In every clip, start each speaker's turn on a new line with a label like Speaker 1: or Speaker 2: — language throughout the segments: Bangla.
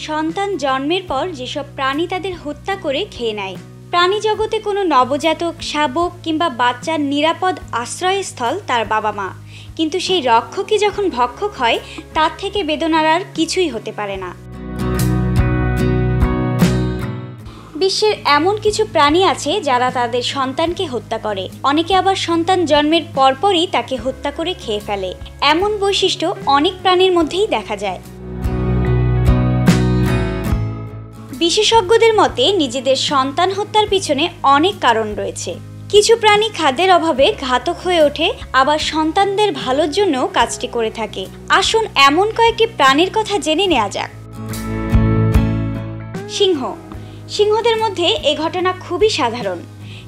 Speaker 1: সন্তান জন্মের পর যেসব প্রাণী তাদের হত্যা করে খেয়ে নেয়। প্রাণী জগতে কোনো নবজাতক, শাবক কিংবা বাচ্চার নিরাপদ আশ্রয়স্থল তার বাবা মা, কিন্তু সেই রক্ষকই যখন ভক্ষক হয় তার থেকে বেদনার আর কিছুই হতে পারে না। বিশ্বের এমন কিছু প্রাণী আছে যারা তাদের সন্তানকে হত্যা করে, অনেকে আবার সন্তান জন্মের পরপরই তাকে হত্যা করে খেয়ে ফেলে। এমন বৈশিষ্ট্য অনেক প্রাণীর মধ্যেই দেখা যায়। বিশেষজ্ঞদের মতে নিজেদের সন্তান হত্যার পিছনে অনেক কারণ রয়েছে। কিছু প্রাণী খাদ্যের অভাবে ঘাতক হয়ে ওঠে, আবার সন্তানদের ভালোর জন্য কাজটি করে থাকে। আসুন এমন কয়েকটি প্রাণীর কথা জেনে নেওয়া যাক। সিংহদের মধ্যে এ ঘটনা খুবই সাধারণ।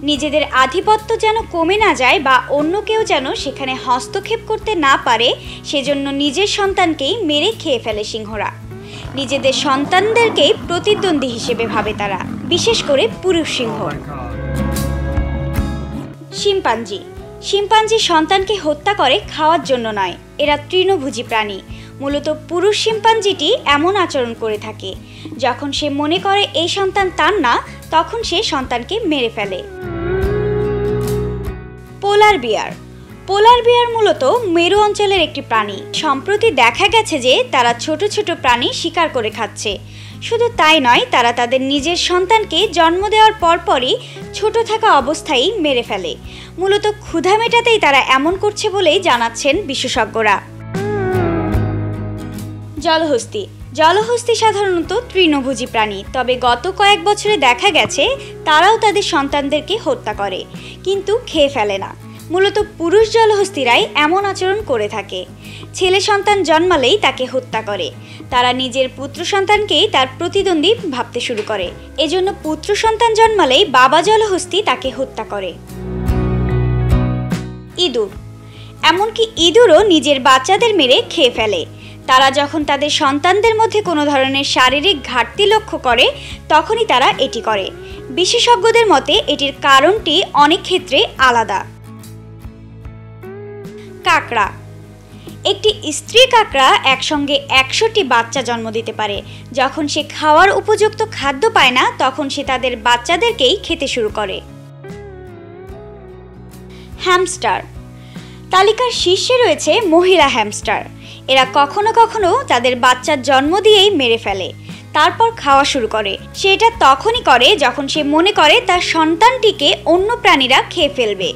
Speaker 1: নিজেদের আধিপত্য যেন কমে না যায় বা অন্য কেউ যেন সেখানে হস্তক্ষেপ করতে না পারে, সেজন্য নিজের সন্তানকেই মেরে খেয়ে ফেলে সিংহরা। নিজেদের সন্তানদেরকেই প্রতিদ্বন্দ্বী হিসেবে ভাবে তারা, বিশেষ করে পুরুষ সিংহ। শিম্পাঞ্জি সন্তানকে হত্যা করে খাওয়ার জন্য নয়, এরা তৃণভোজী প্রাণী। মূলত পুরুষ শিম্পাঞ্জিটি এমন আচরণ করে থাকে, যখন সে মনে করে এই সন্তান তার না, তখন সে সন্তানকে মেরে ফেলে। পোলার বিয়ার মূলত মেরু অঞ্চলের একটি প্রাণী। সম্প্রতি দেখা গেছে যে তারা ছোট ছোট প্রাণী শিকার করে খাচ্ছে। শুধু তাই নয়, তারা তাদের নিজের সন্তানকে জন্ম দেওয়ার পরপরই ছোট থাকা অবস্থায় মেরে ফেলে। মূলত ক্ষুধা মেটাতেই তারা এমন করছে বলেই জানাচ্ছেন বিশেষজ্ঞরা। জলহস্তী সাধারণত তৃণভোজী প্রাণী, তবে গত কয়েক বছরে দেখা গেছে তারাও তাদের সন্তানদেরকে হত্যা করে, কিন্তু খেয়ে ফেলে না। মূলত পুরুষ জলহস্তিরাই এমন আচরণ করে থাকে। ছেলে সন্তান জন্মালেই তাকে হত্যা করে। তারা নিজের পুত্র সন্তানকেই তার প্রতিদ্বন্দ্বী ভাবতে শুরু করে, এজন্য পুত্র সন্তান জন্মালেই বাবা জলহস্তি তাকে হত্যা করে। এমনকি ইঁদুরও নিজের বাচ্চাদের মেরে খেয়ে ফেলে। তারা যখন তাদের সন্তানদের মধ্যে কোনো ধরনের শারীরিক ঘাটতি লক্ষ্য করে, তখনই তারা এটি করে। বিশেষজ্ঞদের মতে এটির কারণটি অনেক ক্ষেত্রে আলাদা। কাকড়া। একটি স্ত্রী কাকড়া একসঙ্গে 100টি বাচ্চা জন্ম দিতে পারে। যখন সে খাওয়ার উপযুক্ত খাদ্য পায় না, তখন সে তাদের বাচ্চাদেরকেই খেতে শুরু করে। হ্যামস্টার। তালিকার শীর্ষে রয়েছে মহিলা হ্যামস্টার। এরা কখনো কখনো তাদের বাচ্চার জন্ম দিয়েই মেরে ফেলে, তারপর খাওয়া শুরু করে। সে এটা তখনই করে যখন সে মনে করে তার সন্তানটিকে অন্য প্রাণীরা খেয়ে ফেলবে,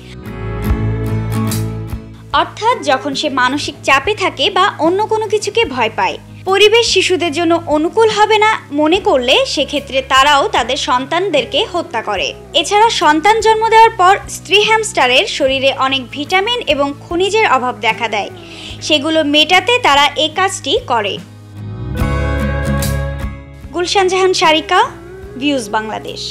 Speaker 1: অর্থাৎ যখন সে মানসিক চাপে থাকে বা অন্য কোনো কিছুকে ভয় পায়। পরিবেশ শিশুদের জন্য অনুকূল হবে না মনে করলে সেক্ষেত্রে তারাও তাদের সন্তানদেরকে হত্যা করে। এছাড়া সন্তান জন্ম দেওয়ার পর স্ত্রী হ্যামস্টারের শরীরে অনেক ভিটামিন এবং খনিজের অভাব দেখা দেয়, সেগুলো মেটাতে তারা এই কাজটি করে। গুলশান জাহান সারিকা, ভিউজ বাংলাদেশ।